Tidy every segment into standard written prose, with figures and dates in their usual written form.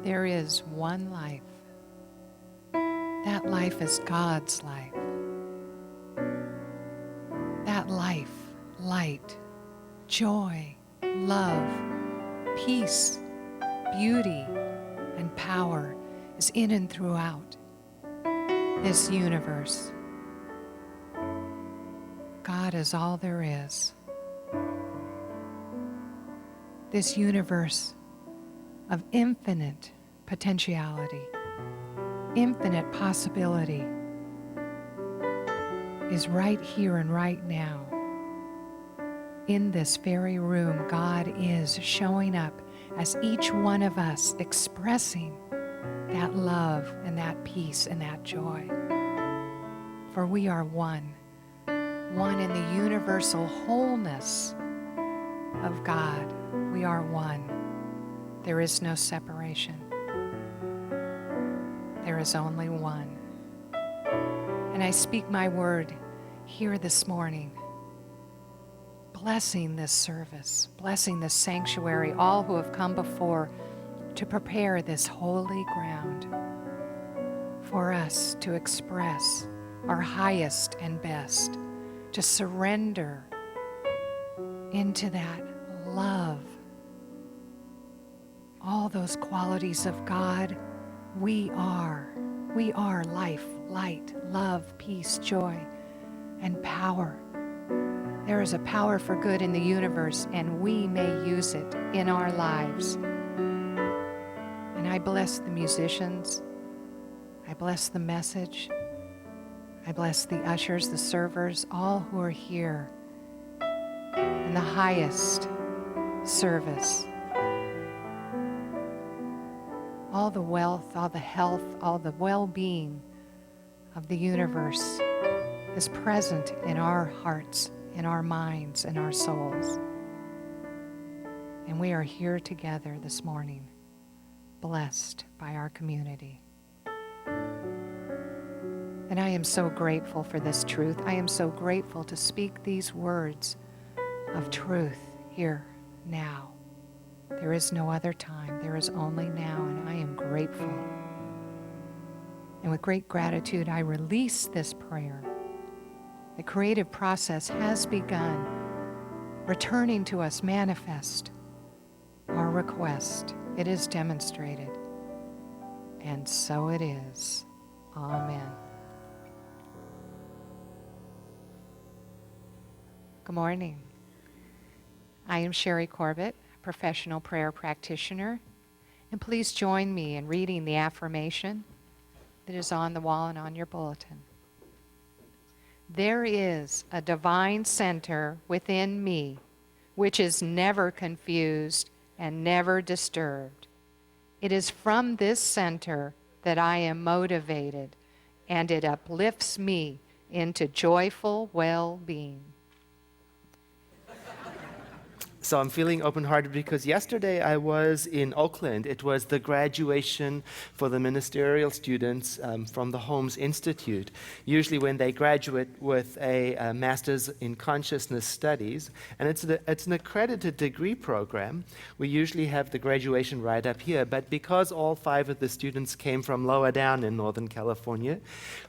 There is one life. That life is God's life. That life, light, joy, love, peace, beauty, and power is in and throughout this universe. God is all there is. This universe of infinite potentiality, infinite possibility is right here and right now. In this very room, God is showing up as each one of us expressing that love and that peace and that joy. For we are one in the universal wholeness of God. We are one. There is no separation. There is only one. And I speak my word here this morning, blessing this service, blessing this sanctuary, all who have come before to prepare this holy ground for us to express our highest and best, to surrender into that love, all those qualities of God. We are life, light, love, peace, joy, and power. There is a power for good in the universe, and we may use it in our lives. And I bless the musicians. I bless the message. I bless the ushers, the servers, all who are here in the highest service. All the wealth, all the health, all the well-being of the universe is present in our hearts, in our minds, and our souls. And we are here together this morning, blessed by our community. And I am so grateful for this truth. I am so grateful to speak these words of truth here, now. There is no other time. There is only now, and I am grateful. And with great gratitude, I release this prayer. The creative process has begun, returning to us manifest our request. It is demonstrated. And so it is. Amen. Good morning. I am Sherry Corbett, professional prayer practitioner, and please join me in reading the affirmation that is on the wall and on your bulletin. There is a divine center within me which is never confused and never disturbed. It is from this center that I am motivated, and it uplifts me into joyful well-being. So I'm feeling open-hearted because yesterday I was in Oakland. It was the graduation for the ministerial students from the Holmes Institute. Usually when they graduate with a Master's in Consciousness Studies, and it's an accredited degree program, we usually have the graduation right up here, but because all 5 of the students came from lower down in Northern California,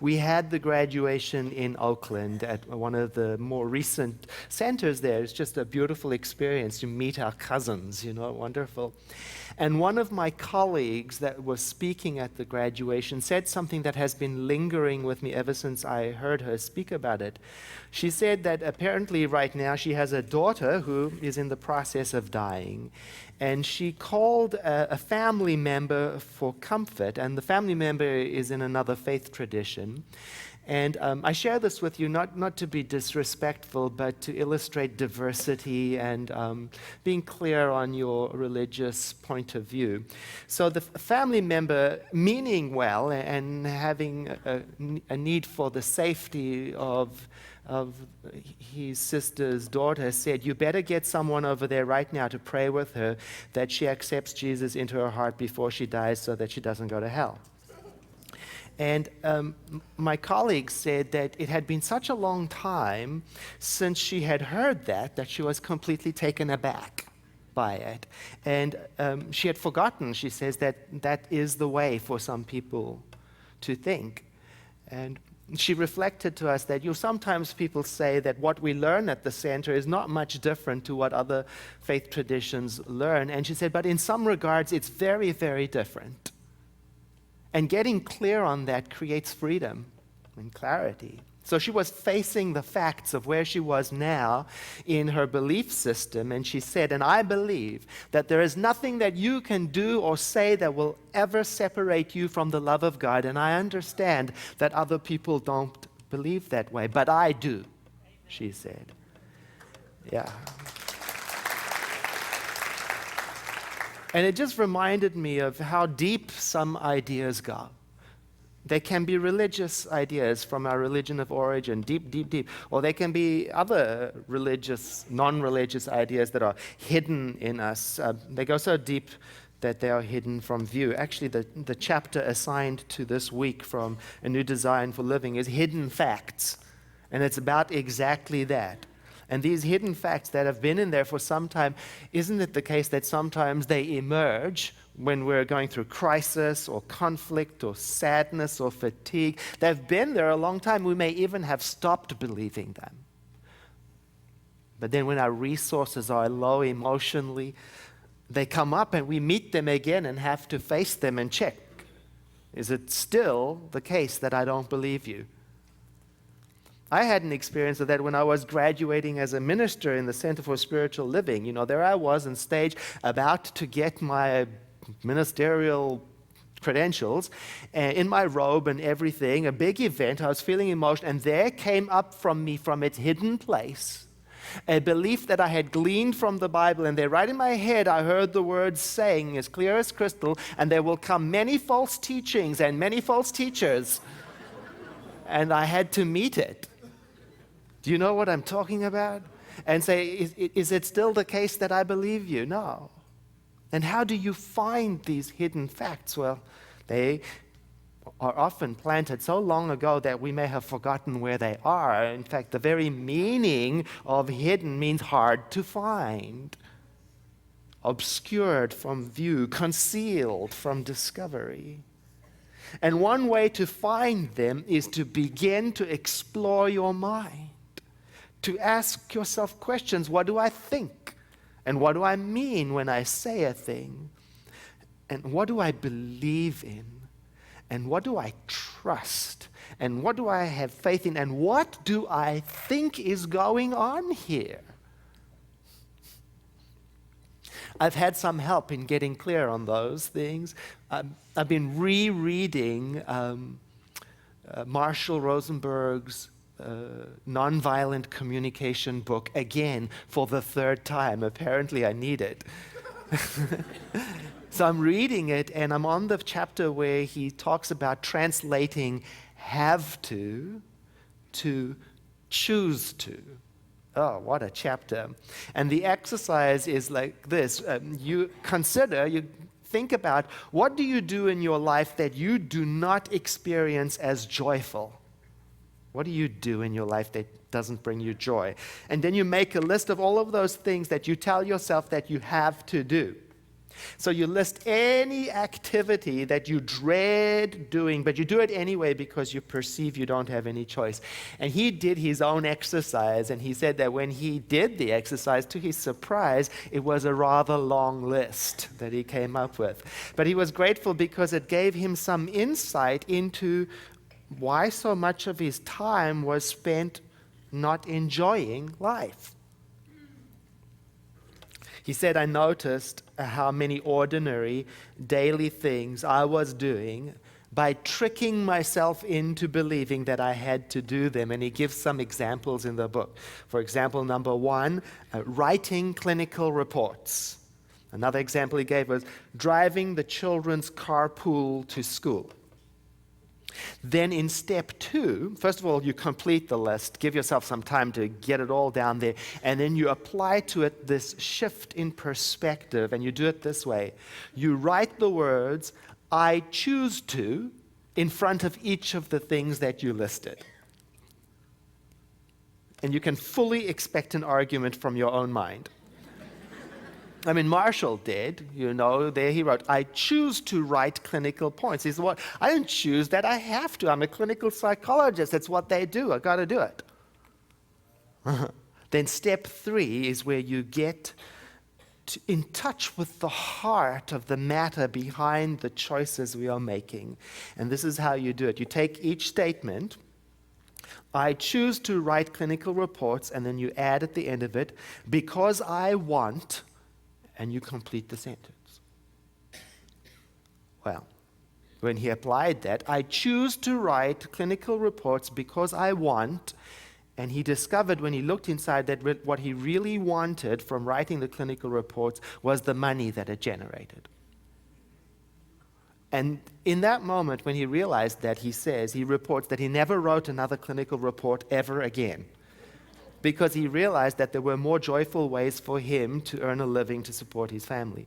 we had the graduation in Oakland at one of the more recent centers there. It's just a beautiful experience to meet our cousins, wonderful. And one of my colleagues that was speaking at the graduation said something that has been lingering with me ever since I heard her speak about it. She said that apparently right now she has a daughter who is in the process of dying, and she called a family member for comfort, and the family member is in another faith tradition. And I share this with you not to be disrespectful, but to illustrate diversity and being clear on your religious point of view. So the family member, meaning well and having a need for the safety of his sister's daughter, said, "You better get someone over there right now to pray with her that she accepts Jesus into her heart before she dies so that she doesn't go to hell." And my colleague said that it had been such a long time since she had heard that she was completely taken aback. by it. And she had forgotten, she says, that that is the way for some people to think. And she reflected to us that sometimes people say that what we learn at the center is not much different to what other faith traditions learn. And she said, but in some regards, it's very, very different. And getting clear on that creates freedom and clarity. So she was facing the facts of where she was now in her belief system, and she said, and I believe that there is nothing that you can do or say that will ever separate you from the love of God, and I understand that other people don't believe that way, but I do, she said. Yeah. And it just reminded me of how deep some ideas go. They can be religious ideas from our religion of origin, deep, deep, deep. Or they can be other religious, non-religious ideas that are hidden in us. They go so deep that they are hidden from view. Actually, the chapter assigned to this week from A New Design for Living is Hidden Facts. And it's about exactly that. And these hidden facts that have been in there for some time, isn't it the case that sometimes they emerge when we're going through crisis or conflict or sadness or fatigue? They've been there a long time. We may even have stopped believing them. But then when our resources are low emotionally, they come up and we meet them again and have to face them and check. Is it still the case that I don't believe you? I had an experience of that when I was graduating as a minister in the Center for Spiritual Living. There I was on stage about to get my ministerial credentials, in my robe and everything, a big event. I was feeling emotional, and there came up from me, from its hidden place, a belief that I had gleaned from the Bible, and there right in my head I heard the words saying as clear as crystal, and there will come many false teachings and many false teachers. And I had to meet it. Do you know what I'm talking about? And say, is it still the case that I believe you? No. And how do you find these hidden facts? Well, they are often planted so long ago that we may have forgotten where they are. In fact, the very meaning of hidden means hard to find, obscured from view, concealed from discovery. And one way to find them is to begin to explore your mind, to ask yourself questions. What do I think? And what do I mean when I say a thing? And what do I believe in? And what do I trust? And what do I have faith in? And what do I think is going on here? I've had some help in getting clear on those things. I've been rereading Marshall Rosenberg's nonviolent communication book again for the third time. Apparently I need it. So I'm reading it, and I'm on the chapter where he talks about translating have to choose to. Oh, what a chapter. And the exercise is like this. You think about, what do you do in your life that you do not experience as joyful? What do you do in your life that doesn't bring you joy? And then you make a list of all of those things that you tell yourself that you have to do. So you list any activity that you dread doing, but you do it anyway because you perceive you don't have any choice. And he did his own exercise, and he said that when he did the exercise, to his surprise, it was a rather long list that he came up with. But he was grateful because it gave him some insight into why so much of his time was spent not enjoying life. He said, I noticed how many ordinary daily things I was doing by tricking myself into believing that I had to do them. And he gives some examples in the book. For example, number one, writing clinical reports. Another example he gave was driving the children's carpool to school. Then in step 2, first of all, you complete the list, give yourself some time to get it all down there, and then you apply to it this shift in perspective, and you do it this way. You write the words, I choose to, in front of each of the things that you listed. And you can fully expect an argument from your own mind. I mean, Marshall did, there he wrote, I choose to write clinical points. He said, well, I didn't choose that, I have to. I'm a clinical psychologist. That's what they do. I got to do it. Then step 3 is where you get in touch with the heart of the matter behind the choices we are making. And this is how you do it. You take each statement, I choose to write clinical reports, and then you add at the end of it, because I want, and you complete the sentence. Well, when he applied that, I choose to write clinical reports because I want, and he discovered when he looked inside that what he really wanted from writing the clinical reports was the money that it generated. And in that moment, when he realized that, he reports that he never wrote another clinical report ever again, because he realized that there were more joyful ways for him to earn a living to support his family.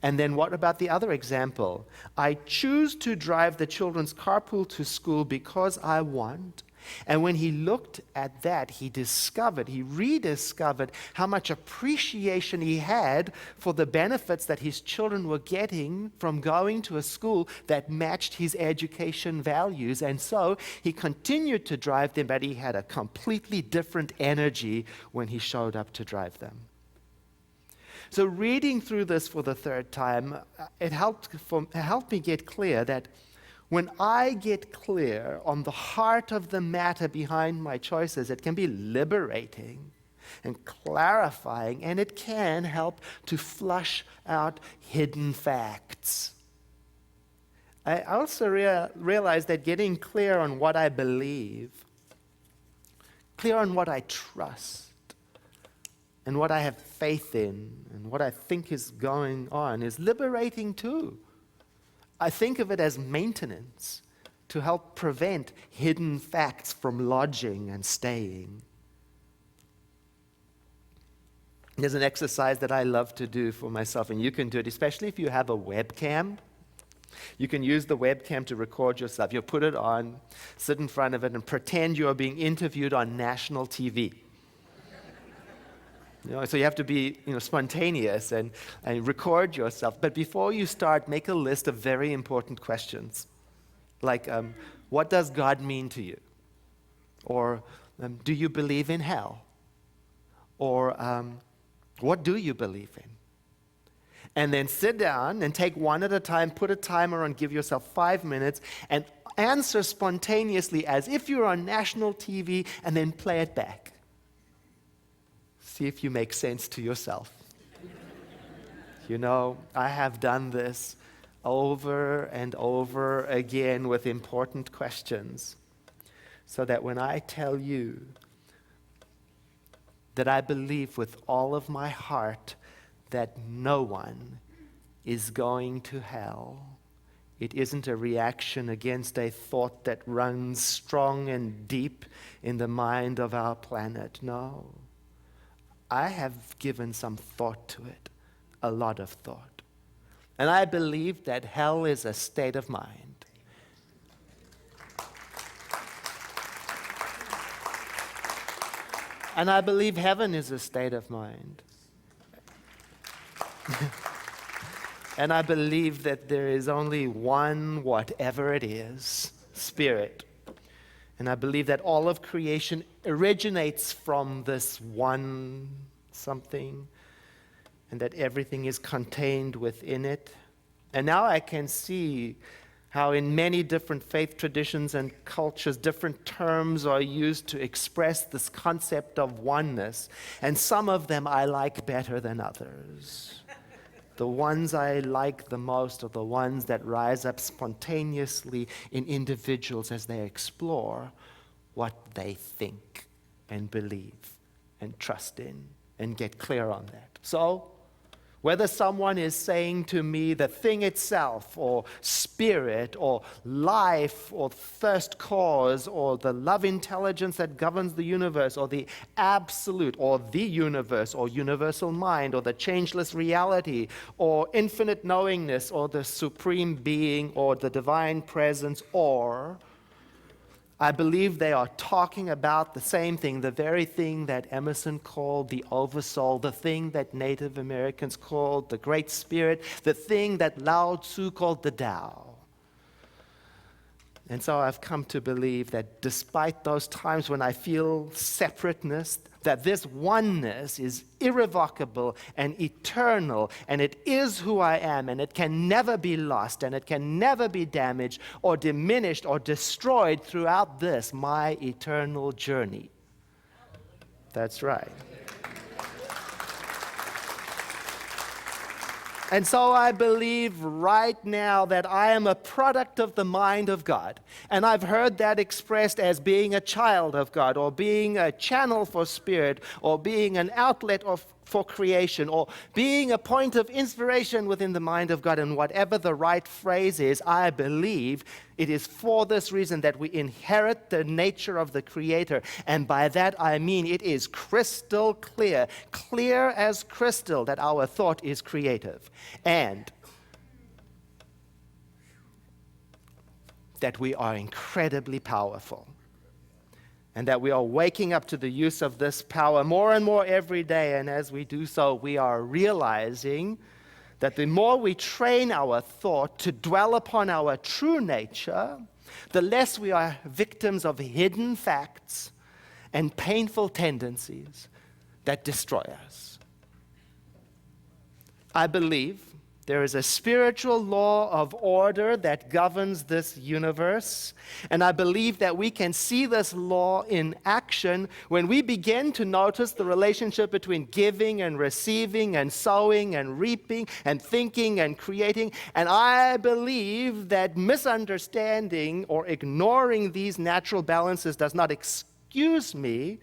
And then what about the other example? I choose to drive the children's carpool to school because I want. And when he looked at that, he rediscovered how much appreciation he had for the benefits that his children were getting from going to a school that matched his education values. And so he continued to drive them, but he had a completely different energy when he showed up to drive them. So reading through this for the third time, it helped me get clear that when I get clear on the heart of the matter behind my choices, it can be liberating and clarifying, and it can help to flush out hidden facts. I also realize that getting clear on what I believe, clear on what I trust, and what I have faith in, and what I think is going on is liberating too. I think of it as maintenance to help prevent hidden facts from lodging and staying. There's an exercise that I love to do for myself, and you can do it, especially if you have a webcam. You can use the webcam to record yourself. You'll put it on, sit in front of it, and pretend you are being interviewed on national TV. So you have to be spontaneous and record yourself. But before you start, make a list of very important questions. Like, what does God mean to you? Or do you believe in hell? Or what do you believe in? And then sit down and take one at a time, put a timer on, give yourself 5 minutes, and answer spontaneously as if you're on national TV, and then play it back. See if you make sense to yourself. I have done this over and over again with important questions, so that when I tell you that I believe with all of my heart that no one is going to hell, it isn't a reaction against a thought that runs strong and deep in the mind of our planet. No. I have given some thought to it, a lot of thought. And I believe that hell is a state of mind. And I believe heaven is a state of mind. And I believe that there is only one, whatever it is, spirit. And I believe that all of creation originates from this one something, and that everything is contained within it. And now I can see how in many different faith traditions and cultures, different terms are used to express this concept of oneness. And some of them I like better than others. The ones I like the most are the ones that rise up spontaneously in individuals as they explore what they think and believe and trust in and get clear on that. So, whether someone is saying to me the thing itself, or spirit, or life, or first cause, or the love intelligence that governs the universe, or the absolute, or the universe, or universal mind, or the changeless reality, or infinite knowingness, or the supreme being, or the divine presence, or I believe they are talking about the same thing, the very thing that Emerson called the oversoul, the thing that Native Americans called the Great Spirit, the thing that Lao Tzu called the Tao. And so I've come to believe that despite those times when I feel separateness, that this oneness is irrevocable and eternal, and it is who I am, and it can never be lost, and it can never be damaged or diminished or destroyed throughout this, my eternal journey. That's right. And so I believe right now that I am a product of the mind of God. And I've heard that expressed as being a child of God, or being a channel for spirit, or being an outlet for creation, or being a point of inspiration within the mind of God. And whatever the right phrase is, I believe it is for this reason that we inherit the nature of the Creator. And by that I mean it is crystal clear, clear as crystal, that our thought is creative. And that we are incredibly powerful. And that we are waking up to the use of this power more and more every day. And as we do so, we are realizing that the more we train our thought to dwell upon our true nature, the less we are victims of hidden facts and painful tendencies that destroy us. I believe there is a spiritual law of order that governs this universe, and I believe that we can see this law in action when we begin to notice the relationship between giving and receiving and sowing and reaping and thinking and creating. And I believe that misunderstanding or ignoring these natural balances does not excuse me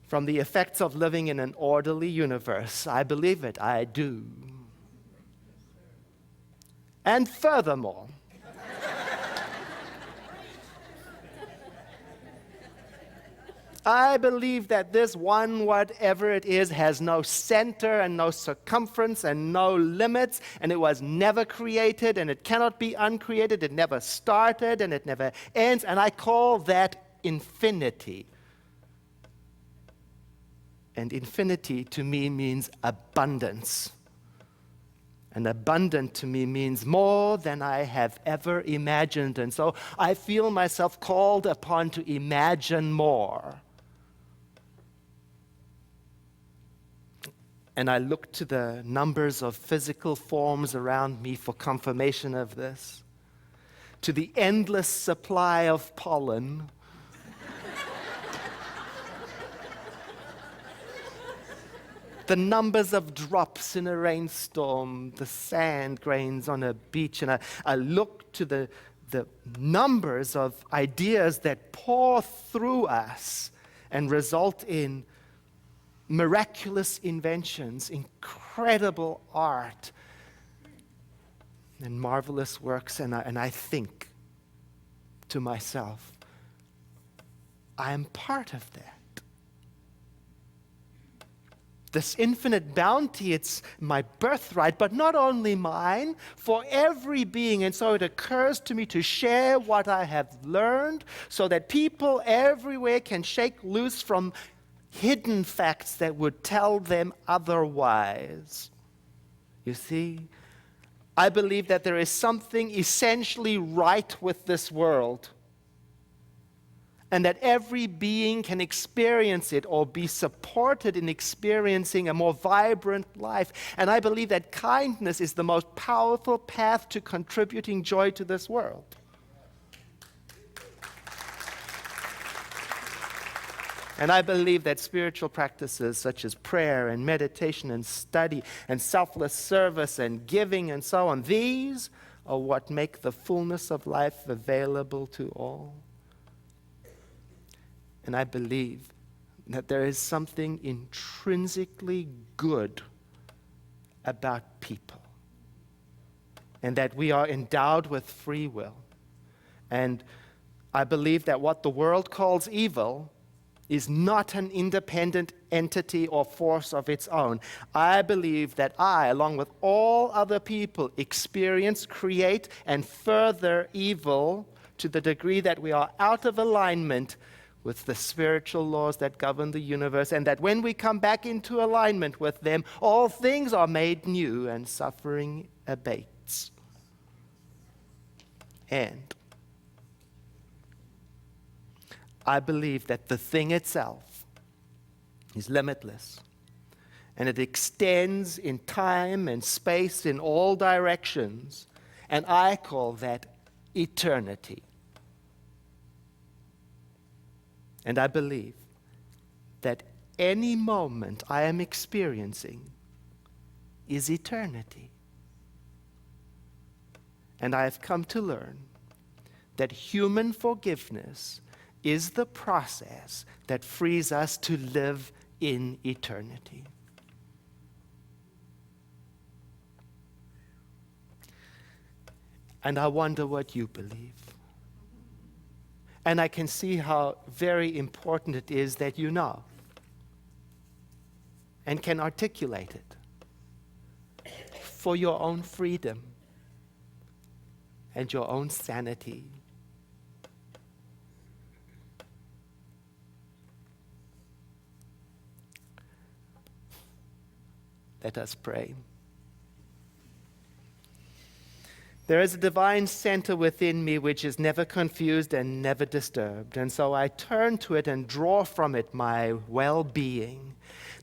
from the effects of living in an orderly universe. I believe it. I do. And furthermore, I believe that this one, whatever it is, has no center and no circumference and no limits, and it was never created, and it cannot be uncreated. It never started, and it never ends, and I call that infinity. And infinity to me means abundance. And abundant to me means more than I have ever imagined. And so I feel myself called upon to imagine more. And I look to the numbers of physical forms around me for confirmation of this, to the endless supply of pollen, the numbers of drops in a rainstorm, the sand grains on a beach, and I look to the numbers of ideas that pour through us and result in miraculous inventions, incredible art, and marvelous works, and I think to myself, I am part of that. This infinite bounty, it's my birthright, but not only mine, for every being. And so it occurs to me to share what I have learned so that people everywhere can shake loose from hidden facts that would tell them otherwise. You see, I believe that there is something essentially right with this world, and that every being can experience it or be supported in experiencing a more vibrant life. And I believe that kindness is the most powerful path to contributing joy to this world. And I believe that spiritual practices such as prayer and meditation and study and selfless service and giving and so on, these are what make the fullness of life available to all. And I believe that there is something intrinsically good about people, and that we are endowed with free will. And I believe that what the world calls evil is not an independent entity or force of its own. I believe that I, along with all other people, experience, create, and further evil to the degree that we are out of alignment with the spiritual laws that govern the universe, and that when we come back into alignment with them, all things are made new and suffering abates. And I believe that the thing itself is limitless, and it extends in time and space in all directions, and I call that eternity. And I believe that any moment I am experiencing is eternity. And I have come to learn that human forgiveness is the process that frees us to live in eternity. And I wonder what you believe. And I can see how very important it is that you know and can articulate it for your own freedom and your own sanity. Let us pray. There is a divine center within me which is never confused and never disturbed, and so I turn to it and draw from it my well-being.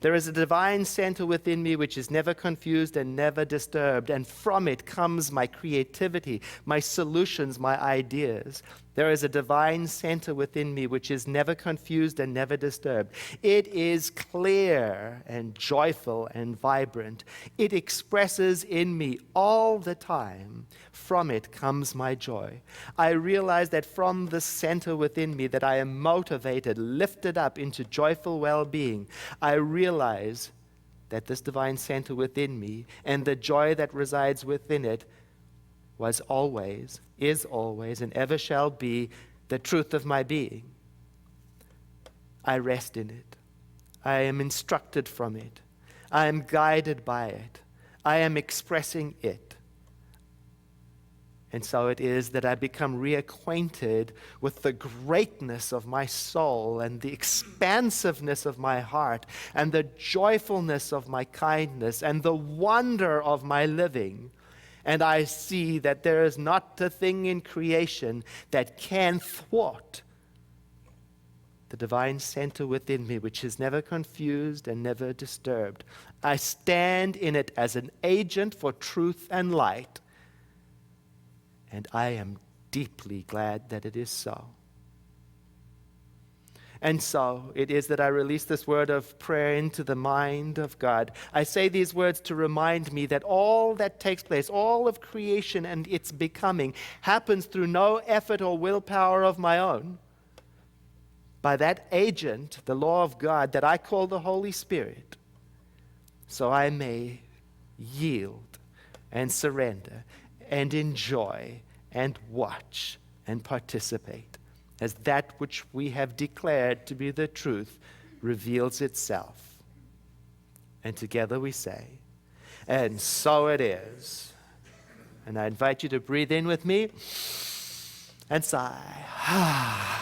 There is a divine center within me which is never confused and never disturbed, and from it comes my creativity, my solutions, my ideas. There is a divine center within me which is never confused and never disturbed. It is clear and joyful and vibrant. It expresses in me all the time. From it comes my joy. I realize that from the center within me that I am motivated, lifted up into joyful well-being. I realize that this divine center within me and the joy that resides within it was always, is always, and ever shall be the truth of my being. I rest in it. I am instructed from it. I am guided by it. I am expressing it. And so it is that I become reacquainted with the greatness of my soul and the expansiveness of my heart and the joyfulness of my kindness and the wonder of my living. And I see that there is not a thing in creation that can thwart the divine center within me, which is never confused and never disturbed. I stand in it as an agent for truth and light, and I am deeply glad that it is so. And so it is that I release this word of prayer into the mind of God. I say these words to remind me that all that takes place, all of creation and its becoming, happens through no effort or willpower of my own. By that agent, the law of God, that I call the Holy Spirit, so I may yield and surrender and enjoy and watch and participate as that which we have declared to be the truth reveals itself. And together we say, and so it is. And I invite you to breathe in with me and sigh.